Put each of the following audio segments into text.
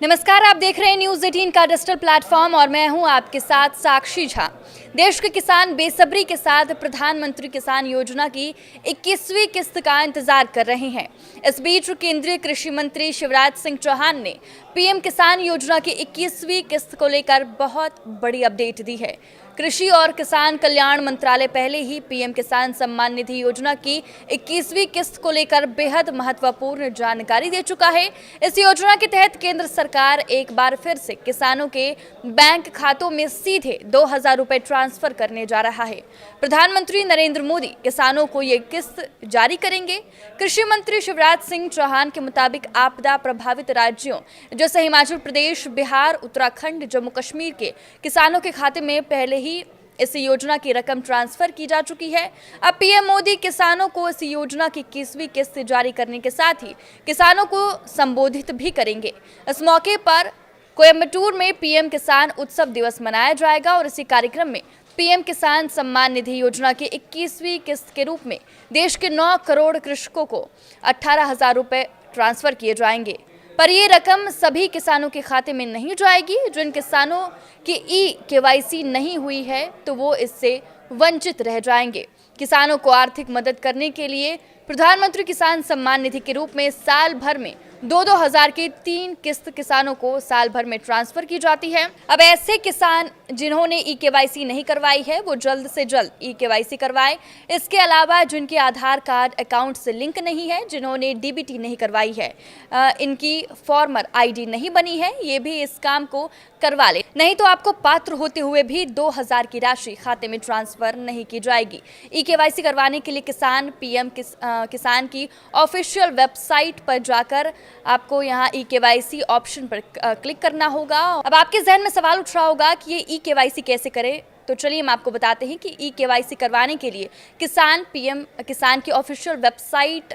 नमस्कार, आप देख रहे हैं न्यूज़ 18 का डिजिटल प्लेटफॉर्म और मैं हूं आपके साथ साक्षी झा। देश के किसान बेसब्री के साथ प्रधानमंत्री किसान योजना की 21वीं किस्त का इंतजार कर रहे हैं। इस बीच केंद्रीय कृषि मंत्री शिवराज सिंह चौहान ने पीएम किसान योजना की 21वीं किस्त को लेकर बहुत बड़ी अपडेट दी है। कृषि और किसान कल्याण मंत्रालय पहले ही पीएम किसान सम्मान निधि योजना की 21वीं किस्त को लेकर बेहद महत्वपूर्ण जानकारी दे चुका है। इस योजना के तहत केंद्र सरकार एक बार फिर से किसानों के बैंक खातों में सीधे 2,000 रुपए ट्रांसफर करने जा रहा है। प्रधानमंत्री नरेंद्र मोदी किसानों को ये किस्त जारी करेंगे। कृषि मंत्री शिवराज सिंह चौहान के मुताबिक आपदा प्रभावित राज्यों जैसे हिमाचल प्रदेश, बिहार, उत्तराखंड, जम्मू कश्मीर के किसानों के खाते में पहले ही इस योजना की रकम ट्रांसफर की जा चुकी है। अब पीएम मोदी किसानों को इस योजना की 21वीं किस्त जारी करने के साथ ही किसानों को संबोधित भी करेंगे। इस मौके पर कोयम्बटूर में पीएम किसान उत्सव दिवस मनाया जाएगा और इसी कार्यक्रम में पीएम किसान सम्मान निधि योजना की 21वीं किस्त के रूप में देश के 9 करोड़ कृषकों को 18,000 रुपए ट्रांसफर किए जाएंगे। पर ये रकम सभी किसानों के खाते में नहीं जाएगी। जिन किसानों की केवाईसी नहीं हुई है तो वो इससे वंचित रह जाएंगे। किसानों को आर्थिक मदद करने के लिए प्रधानमंत्री किसान सम्मान निधि के रूप में साल भर में 2-2 हज़ार की 3 किस्त किसानों को साल भर में ट्रांसफर की जाती है। अब ऐसे किसान जिन्होंने केवाईसी नहीं करवाई है वो जल्द से जल्द केवाईसी करवाएं। इसके अलावा जिनके आधार कार्ड अकाउंट से लिंक नहीं है, जिन्होंने डीबीटी नहीं करवाई है, इनकी फॉर्मर आईडी नहीं बनी है, ये भी इस काम को करवा ले। नहीं तो आपको पात्र होते हुए भी 2,000 की राशि खाते में ट्रांसफर नहीं की जाएगी। केवाईसी करवाने के लिए किसान पीएम किसान की ऑफिशियल वेबसाइट पर जाकर आपको यहाँ केवाईसी ऑप्शन पर क्लिक करना होगा। अब आपके जहन में सवाल उठ रहा होगा कि ये केवाईसी कैसे करें, तो चलिए हम आपको बताते हैं कि केवाईसी करवाने के लिए पीएम किसान की ऑफिशियल वेबसाइट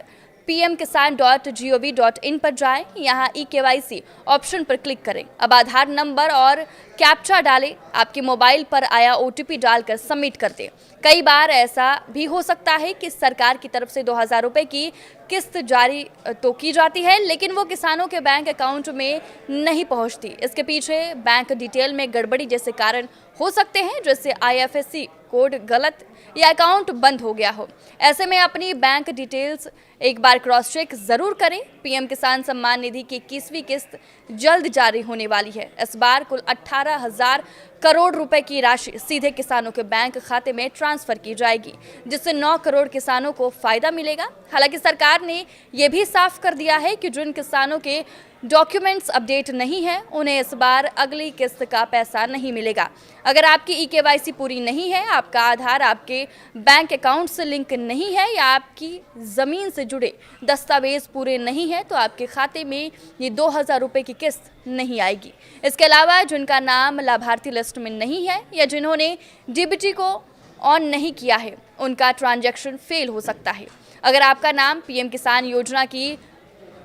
pmkisan.gov.in पर जाएं। यहाँ केवाईसी ऑप्शन पर क्लिक करें। अब आधार नंबर और कैप्चा डालें। आपके मोबाइल पर आया ओटीपी डालकर सबमिट कर दें। कई बार ऐसा भी हो सकता है कि सरकार की तरफ से 2,000 रुपए की किस्त जारी तो की जाती है, लेकिन वो किसानों के बैंक अकाउंट में नहीं पहुंचती। इसके पीछे बैंक डिटेल में गड़बड़ी जैसे कारण हो सकते हैं, जैसे IFSC कोड गलत या अकाउंट बंद हो गया हो। ऐसे में अपनी बैंक डिटेल्स एक बार क्रॉस चेक जरूर करें। पीएम किसान सम्मान निधि की 21वीं किस्त जल्द जारी होने वाली है। इस बार कुल 18,000 करोड़ रुपए की राशि सीधे किसानों के बैंक खाते में ट्रांसफर की जाएगी, जिससे 9 करोड़ किसानों को फायदा मिलेगा। हालांकि सरकार ने यह भी साफ कर दिया है कि जिन किसानों के डॉक्यूमेंट्स अपडेट नहीं है उन्हें इस बार अगली किस्त का पैसा नहीं मिलेगा। अगर आपकी केवाईसी पूरी नहीं है, आपका आधार आपके बैंक अकाउंट से लिंक नहीं है या आपकी ज़मीन से जुड़े दस्तावेज पूरे नहीं है तो आपके खाते में ये 2,000 रुपए की किस्त नहीं आएगी। इसके अलावा जिनका नाम लाभार्थी लिस्ट में नहीं है या जिन्होंने डीबीटी को ऑन नहीं किया है, उनका ट्रांजैक्शन फेल हो सकता है। अगर आपका नाम पीएम किसान योजना की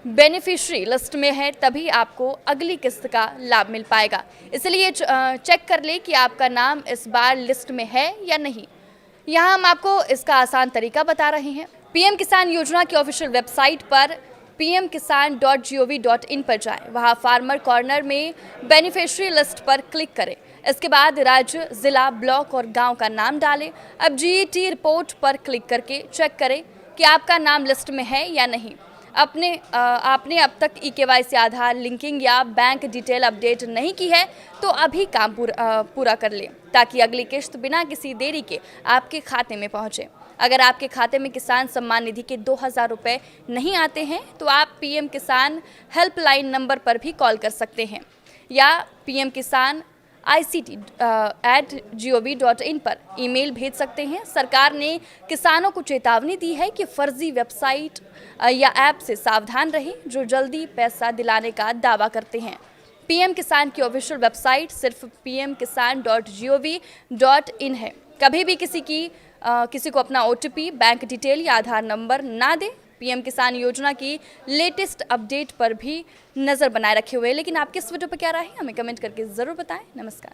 बेनिफिशियरी लिस्ट में है तभी आपको अगली किस्त का लाभ मिल पाएगा। इसलिए चेक कर ले कि आपका नाम इस बार लिस्ट में है या नहीं। यहाँ हम आपको इसका आसान तरीका बता रहे हैं। पीएम किसान योजना की ऑफिशियल वेबसाइट पर pmkisan.gov.in पर जाएं। वहाँ फार्मर कॉर्नर में बेनिफिशियरी लिस्ट पर क्लिक करें। इसके बाद राज्य, जिला, ब्लॉक और गांव का नाम डालें। अब GET रिपोर्ट पर क्लिक करके चेक करें कि आपका नाम लिस्ट में है या नहीं। आपने अब तक केवाईसी, आधार लिंकिंग या बैंक डिटेल अपडेट नहीं की है तो अभी काम पूरा कर लें, ताकि अगली किस्त बिना किसी देरी के आपके खाते में पहुंचे। अगर आपके खाते में किसान सम्मान निधि के 2,000 रुपए नहीं आते हैं तो आप पीएम किसान हेल्पलाइन नंबर पर भी कॉल कर सकते हैं या पीएम किसान ICT@gov.in पर ईमेल भेज सकते हैं। सरकार ने किसानों को चेतावनी दी है कि फर्जी वेबसाइट या ऐप से सावधान रहें जो जल्दी पैसा दिलाने का दावा करते हैं। पीएम किसान की ऑफिशियल वेबसाइट सिर्फ pmkisan.gov.in है। कभी भी किसी को अपना ओटीपी, बैंक डिटेल या आधार नंबर ना दें। पीएम किसान योजना की लेटेस्ट अपडेट पर भी नज़र बनाए रखे हुए। लेकिन आपकी इस वीडियो पर क्या राय है, हमें कमेंट करके ज़रूर बताएं। नमस्कार।